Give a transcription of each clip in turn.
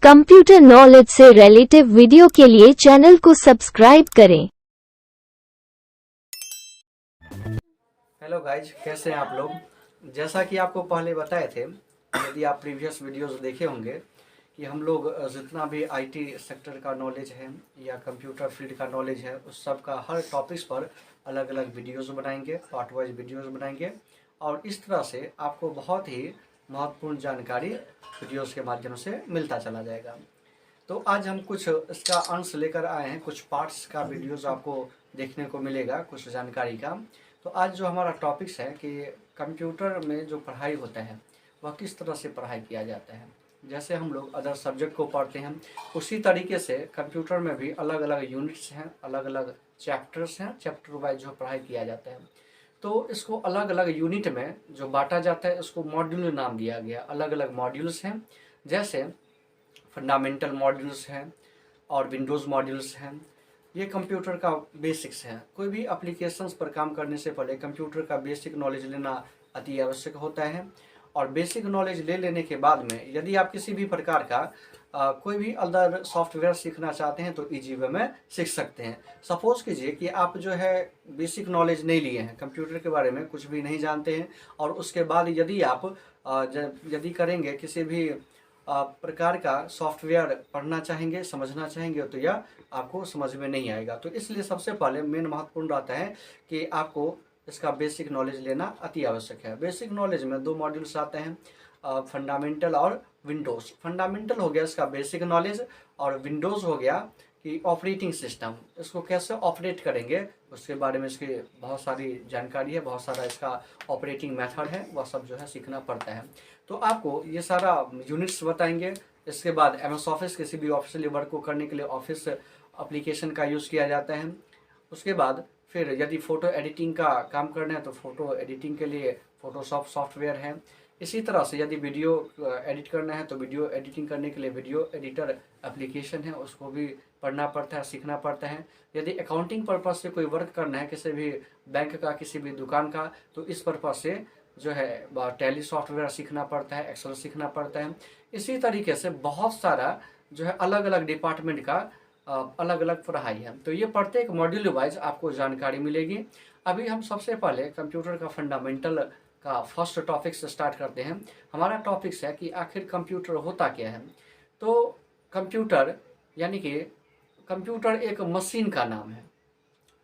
Computer knowledge से relative video के लिए चैनल को सब्सक्राइब करें। हेलो गाइज, कैसे हैं आप लोग। जैसा कि आपको पहले बताए थे, यदि आप प्रीवियस वीडियोस देखे होंगे कि हम लोग जितना भी आईटी सेक्टर का नॉलेज है या कंप्यूटर फील्ड का नॉलेज है, उस सब का हर टॉपिक्स पर अलग अलग वीडियोस बनाएंगे, पार्ट वाइज वीडियोस बनाएंगे और इस तरह से आपको बहुत ही महत्वपूर्ण जानकारी वीडियोस के माध्यम से मिलता चला जाएगा। तो आज हम कुछ इसका अंश लेकर आए हैं, कुछ पार्ट्स का वीडियोस आपको देखने को मिलेगा, कुछ जानकारी का। तो आज जो हमारा टॉपिक्स है कि कंप्यूटर में जो पढ़ाई होता है वह किस तरह से पढ़ाई किया जाता है। जैसे हम लोग अदर सब्जेक्ट को पढ़ते हैं, उसी तरीके से कंप्यूटर में भी अलग अलग यूनिट्स हैं, अलग अलग चैप्टर्स हैं, चैप्टर वाइज जो पढ़ाई किया जाता है। तो इसको अलग अलग यूनिट में जो बांटा जाता है उसको मॉड्यूल नाम दिया गया। अलग अलग मॉड्यूल्स हैं, जैसे फंडामेंटल मॉड्यूल्स हैं और विंडोज़ मॉड्यूल्स हैं। ये कंप्यूटर का बेसिक्स है। कोई भी एप्लीकेशंस पर काम करने से पहले कंप्यूटर का बेसिक नॉलेज लेना अति आवश्यक होता है। और बेसिक नॉलेज ले लेने के बाद में यदि आप किसी भी प्रकार का कोई भी अदर सॉफ्टवेयर सीखना चाहते हैं तो ईजी वे में सीख सकते हैं। सपोज कीजिए कि आप जो है बेसिक नॉलेज नहीं लिए हैं, कंप्यूटर के बारे में कुछ भी नहीं जानते हैं और उसके बाद यदि आप यदि करेंगे किसी भी प्रकार का सॉफ्टवेयर पढ़ना चाहेंगे, समझना चाहेंगे, तो यह आपको समझ में नहीं आएगा। तो इसलिए सबसे पहले मेन महत्वपूर्ण रहता है कि आपको इसका बेसिक नॉलेज लेना अति आवश्यक है। बेसिक नॉलेज में दो मॉड्यूल्स आते हैं, फंडामेंटल और विंडोज़। फंडामेंटल हो गया इसका बेसिक नॉलेज और विंडोज़ हो गया कि ऑपरेटिंग सिस्टम, इसको कैसे ऑपरेट करेंगे उसके बारे में इसकी बहुत सारी जानकारी है, बहुत सारा इसका ऑपरेटिंग मेथड है, वह सब जो है सीखना पड़ता है। तो आपको ये सारा यूनिट्स बताएंगे। इसके बाद एमएस ऑफिस, किसी भी ऑफिशियल वर्क को करने के लिए ऑफिस एप्लीकेशन का यूज़ किया जाता है। उसके बाद फिर यदि फ़ोटो एडिटिंग का काम करना है तो फ़ोटो एडिटिंग के लिए फ़ोटोशॉप सॉफ्टवेयर है। इसी तरह से यदि वीडियो एडिट करना है तो वीडियो एडिटिंग करने के लिए वीडियो एडिटर एप्लीकेशन है, उसको भी पढ़ना पड़ता है, सीखना पड़ता है। यदि अकाउंटिंग पर्पज़ से कोई वर्क करना है, किसी भी बैंक का, किसी भी दुकान का, तो इस पर्पज़ से जो है टैली सॉफ्टवेयर सीखना पड़ता है, एक्सेल सीखना पड़ता है। इसी तरीके से बहुत सारा जो है अलग अलग डिपार्टमेंट का अलग अलग पढ़ाई है। तो ये प्रत्येक मॉड्यूल वाइज आपको जानकारी मिलेगी। अभी हम सबसे पहले कंप्यूटर का फंडामेंटल का फर्स्ट टॉपिक से स्टार्ट करते हैं। हमारा टॉपिक्स है कि आखिर कंप्यूटर होता क्या है। तो कंप्यूटर यानी कि कंप्यूटर एक मशीन का नाम है।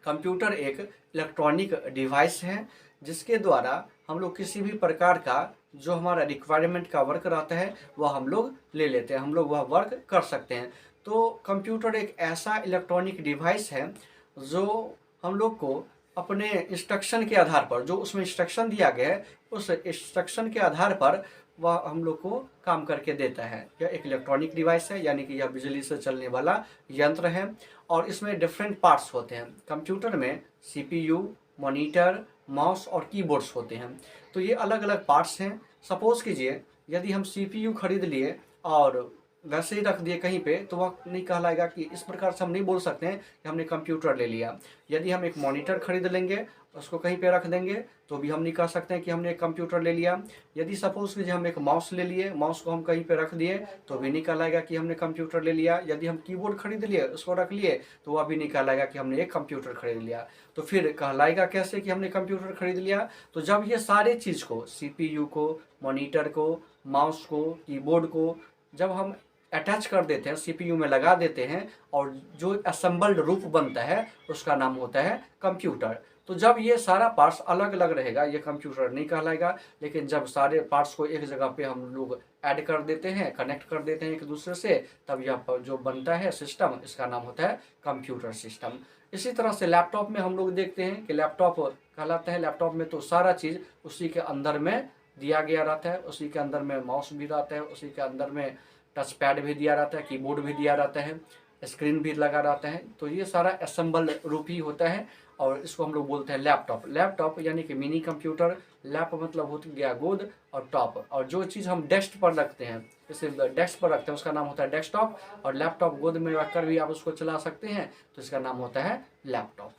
कंप्यूटर एक इलेक्ट्रॉनिक डिवाइस है जिसके द्वारा हम लोग किसी भी प्रकार का जो हमारा रिक्वायरमेंट का वर्क रहता है वह हम लोग ले लेते हैं, हम लोग वह वर्क कर सकते हैं। तो कंप्यूटर एक ऐसा इलेक्ट्रॉनिक डिवाइस है जो हम लोग को अपने इंस्ट्रक्शन के आधार पर, जो उसमें इंस्ट्रक्शन दिया गया है उस इंस्ट्रक्शन के आधार पर वह हम लोग को काम करके देता है। यह एक इलेक्ट्रॉनिक डिवाइस है, यानी कि यह बिजली से चलने वाला यंत्र है और इसमें डिफरेंट पार्ट्स होते हैं। कंप्यूटर में सीपीयू, मॉनिटर, माउस और कीबोर्ड्स होते हैं। तो ये अलग अलग पार्ट्स हैं। सपोज कीजिए यदि हम सीपीयू खरीद लिए और वैसे ही रख दिए कहीं पे, तो वह नहीं कहलाएगा कि इस प्रकार से हम नहीं बोल सकते हैं कि हमने कंप्यूटर ले लिया। यदि हम एक मॉनिटर खरीद लेंगे, उसको कहीं पे रख देंगे, तो भी हम नहीं कह सकते हैं कि हमने एक कंप्यूटर ले लिया। यदि सपोज कीजिए हम एक माउस ले लिए, माउस को हम कहीं पे रख दिए, तो भी नहीं कहलाएगा कि हमने कंप्यूटर ले लिया। यदि हम कीबोर्ड खरीद लिए, उसको रख लिए, तो वह भी नहीं कहलाएगा कि हमने एक कंप्यूटर खरीद लिया। तो फिर कहलाएगा कैसे कि हमने कंप्यूटर खरीद लिया? तो जब ये सारे चीज़ को, सीपीयू को, मॉनिटर को, माउस को, कीबोर्ड को जब हम अटैच कर देते हैं, सीपीयू में लगा देते हैं और जो असेंबल्ड रूप बनता है उसका नाम होता है कंप्यूटर। तो जब ये सारा पार्ट्स अलग अलग रहेगा ये कंप्यूटर नहीं कहलाएगा। लेकिन जब सारे पार्ट्स को एक जगह पे हम लोग ऐड कर देते हैं, कनेक्ट कर देते हैं एक दूसरे से, तब यह जो बनता है सिस्टम, इसका नाम होता है कंप्यूटर सिस्टम। इसी तरह से लैपटॉप में हम लोग देखते हैं कि लैपटॉप कहलाता है। लैपटॉप में तो सारा चीज़ उसी के अंदर में दिया गया रहता है, उसी के अंदर में माउस भी रहता है, उसी के अंदर में टच पैड भी दिया रहता है, कीबोर्ड भी दिया रहता है, स्क्रीन भी लगा रहता है। तो ये सारा असेंबल रूप ही होता है और इसको हम लोग बोलते हैं लैपटॉप। लैपटॉप यानी कि मिनी कंप्यूटर। लैप मतलब हो गया गोद और टॉप, और जो चीज़ हम डेस्क पर रखते हैं, जैसे डेस्क पर रखते हैं उसका नाम होता है डेस्कटॉप, और लैपटॉप गोद में रखकर भी आप उसको चला सकते हैं तो इसका नाम होता है लैपटॉप।